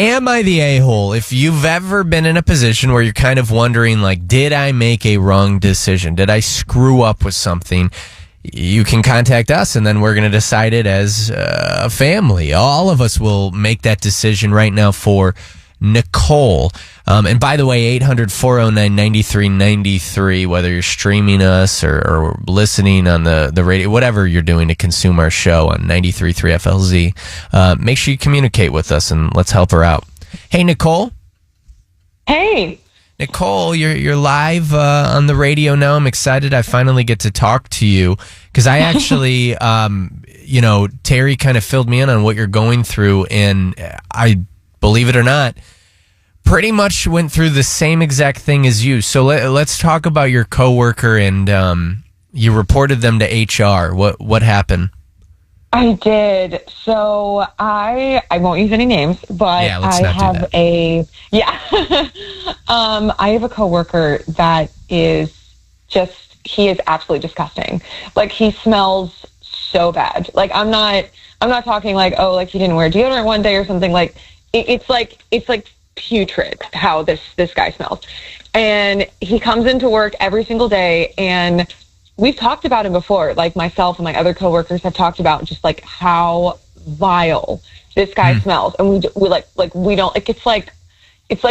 Am I the a-hole? If you've ever been in a position where you're kind of wondering, like, did I make a wrong decision? Did I screw up with something? You can contact us, and then we're going to decide it as a family. All of us will make that decision right now for Nicole. And by the way, 800-409-9393, whether you're streaming us or listening on the radio, whatever you're doing to consume our show on 93.3 FLZ, make sure you communicate with us and let's help her out. Hey, Nicole. Hey. Nicole, you're live on the radio now. I'm excited. I finally get to talk to you because I actually, Terry kind of filled me in on what you're going through, and I, believe it or not, pretty much went through the same exact thing as you. So let's talk about your coworker, and you reported them to HR. What happened? I did. So I won't use any names, but yeah, let's I not have do that. I have a coworker that is he is absolutely disgusting. Like, he smells so bad. Like, I'm not talking like, oh, like he didn't wear deodorant one day or something. Like, it's like putrid how this guy smells. And he comes into work every single day, and we've talked about him before. Like, myself and my other coworkers have talked about just like how vile this guy smells, and we don't like, it's like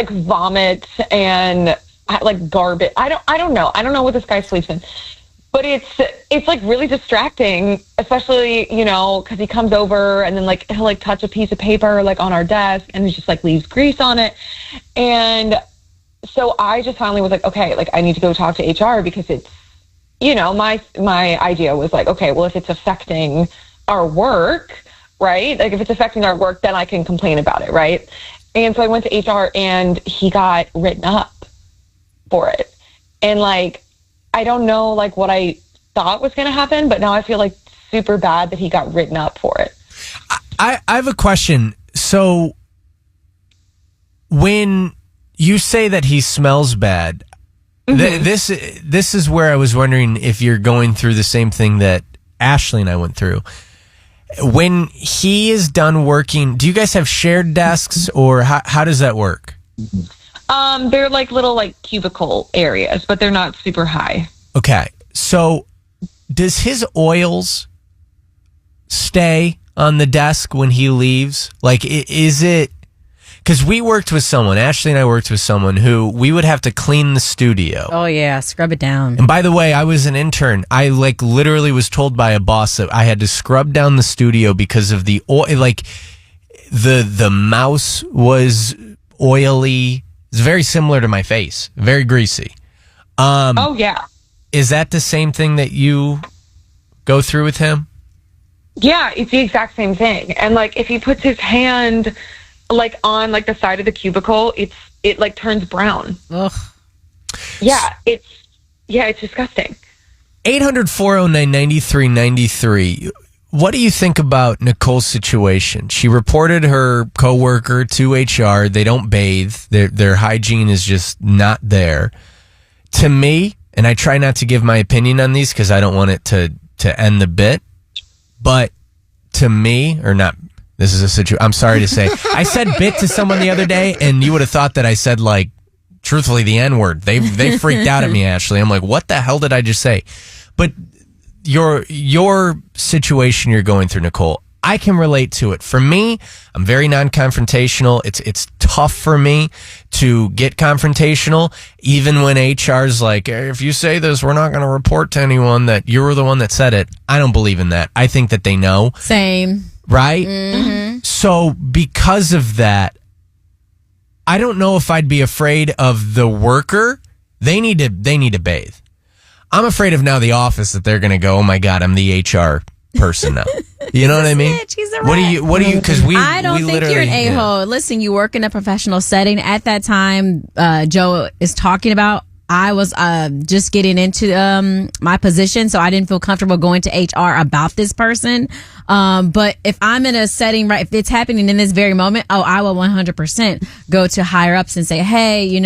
vomit and like garbage. I don't know what this guy sleeps in, but it's like really distracting, especially, because he comes over and then like he'll like touch a piece of paper like on our desk, and he just like leaves grease on it. And so I just finally was like, okay, like I need to go talk to HR, because it's, my idea was like, okay, well, if it's affecting our work, right? Like, if it's affecting our work, then I can complain about it, right? And so I went to HR, and he got written up for it. And like, I don't know like what I thought was going to happen, but now I feel like super bad that he got written up for it. I have a question. So when you say that he smells bad, this is where I was wondering if you're going through the same thing that Ashley and I went through. When he is done working, do you guys have shared desks, or how does that work? They're like little like cubicle areas, but they're not super high. Okay. So does his oils stay on the desk when he leaves? Like, is it... Because we worked with someone, Ashley and I worked with someone who we would have to clean the studio. Oh, yeah. Scrub it down. And by the way, I was an intern. I like literally was told by a boss that I had to scrub down the studio because of the oil. Like, the mouse was oily. It's very similar to my face. Very greasy. Oh, yeah. Is that the same thing that you go through with him? Yeah, it's the exact same thing. And like, if he puts his hand like on like the side of the cubicle, it like turns brown. Ugh. Yeah, it's disgusting. 800-409-9393. What do you think about Nicole's situation? She reported her coworker to HR. They don't bathe. Their hygiene is just not there. To me, and I try not to give my opinion on these because I don't want it to end the bit, but to me, or not, this is a situation, I'm sorry to say, I said bit to someone the other day, and you would have thought that I said, like, truthfully, the N-word. They freaked out at me, Ashley. I'm like, what the hell did I just say? But your situation you're going through, Nicole, I can relate to it. For me, I'm very non-confrontational. It's tough for me to get confrontational, even when HR's like, if you say this, we're not going to report to anyone that you were the one that said it. I don't believe in that. I think that they know. Same. Right? Mm-hmm. So because of that, I don't know if I'd be afraid of the worker. They need to bathe. I'm afraid of now the office that they're going to go, oh my God, I'm the HR person now. You know what I mean? She's a What do you, because I don't think you're an a-hole. Yeah. Listen, you work in a professional setting. At that time, Joe is talking about, I was just getting into my position, so I didn't feel comfortable going to HR about this person. But if I'm in a setting, right, if it's happening in this very moment, I will 100% go to higher ups and say, hey,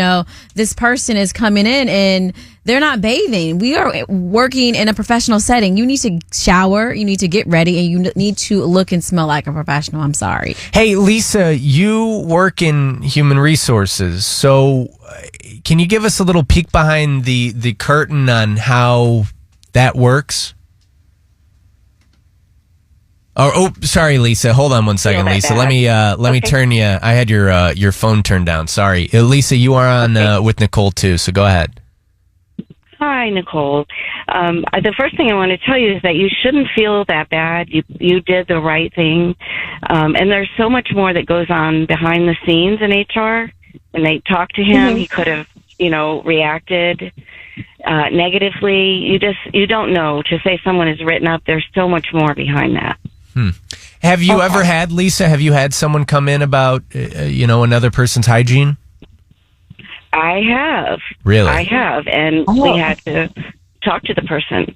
this person is coming in and they're not bathing. We are working in a professional setting. You need to shower, you need to get ready, and you need to look and smell like a professional. I'm sorry. Hey, Lisa, you work in human resources, so can you give us a little peek behind the curtain on how that works? Oh, sorry, Lisa. Hold on one second, Lisa. Let me turn you. I had your phone turned down. Sorry, Lisa. You are on with Nicole too. So go ahead. Hi, Nicole. The first thing I want to tell you is that you shouldn't feel that bad. You did the right thing, and there's so much more that goes on behind the scenes in HR. When they talk to him, he could have, reacted negatively. You don't know. To say someone is written up, there's so much more behind that. Have you ever had, Lisa? Have you had someone come in about another person's hygiene? I have. Really? I have, and we had to talk to the person.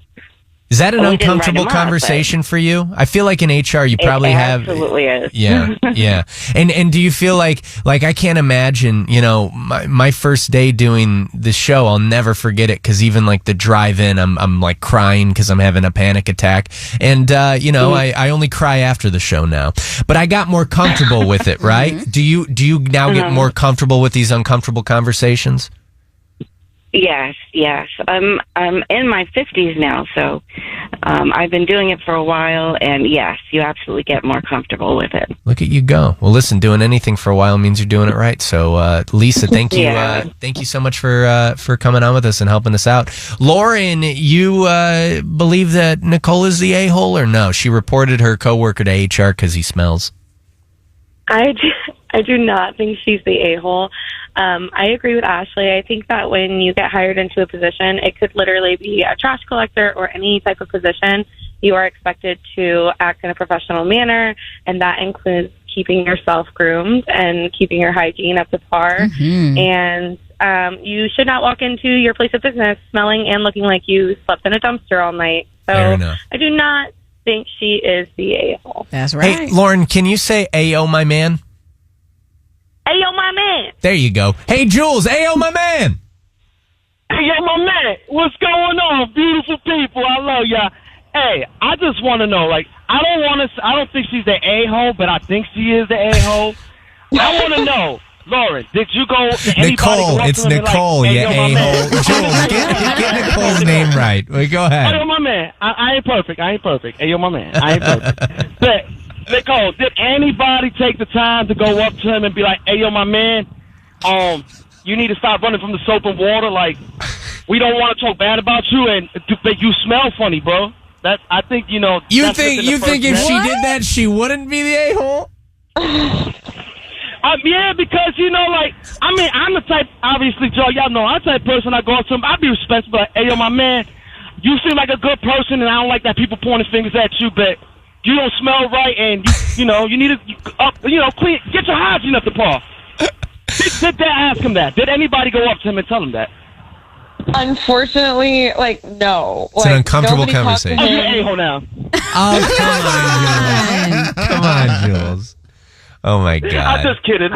Is that an uncomfortable conversation for you? I feel like in HR you probably have. Absolutely is. Yeah, yeah. And do you feel like I can't imagine, my first day doing the show, I'll never forget it because even like the drive-in, I'm like crying because I'm having a panic attack. And, I only cry after the show now. But I got more comfortable with it, right? Do you now get more comfortable with these uncomfortable conversations? Yes. I'm in my 50s now, so I've been doing it for a while, and yes, you absolutely get more comfortable with it. Look at you go. Well, listen, doing anything for a while means you're doing it right. So, Lisa, thank you. Thank you so much for coming on with us and helping us out. Lauren, you believe that Nicole is the a-hole or no? She reported her coworker to HR because he smells. I do not think she's the a-hole. I agree with Ashley. I think that when you get hired into a position, it could literally be a trash collector or any type of position. You are expected to act in a professional manner, and that includes keeping yourself groomed and keeping your hygiene up to par. And you should not walk into your place of business smelling and looking like you slept in a dumpster all night. So I do not think she is the a-hole. That's right. Hey, Lauren, can you say "Ayo, my man"? Ayo, my man. There you go. Hey, Jules. Ayo, my man. Hey, yo, my man. What's going on, beautiful people? I love y'all. Hey, I just want to know, I don't think she's the a-hole, but I think she is the a-hole. I want to know, Lauren, did you go to anybody? Nicole, it's Nicole, hey, yo, a-hole. Jules, get Nicole's name right. Well, go ahead. Hey, yo, my man. I ain't perfect. Hey, yo, my man. I ain't perfect. But, Nicole, did anybody take the time to go up to him and be like, hey, yo, my man, you need to stop running from the soap and water. We don't want to talk bad about you, and you smell funny, bro. I think, You think if she did that, she wouldn't be the a-hole? Yeah, because, I'm the type, obviously, Joe, y'all know, I'm the type of person I go up to him, I'd be respectful, like, hey, yo, my man, you seem like a good person, and I don't like that people pointing fingers at you, but you don't smell right, and, you need to, clean, get your hygiene up to par. Did they ask him that? Did anybody go up to him and tell him that? Unfortunately, no. It's an uncomfortable conversation. Oh, you're an a-hole now. Oh, come on, Jules. Come on, Jules. Oh, my God. I'm just kidding.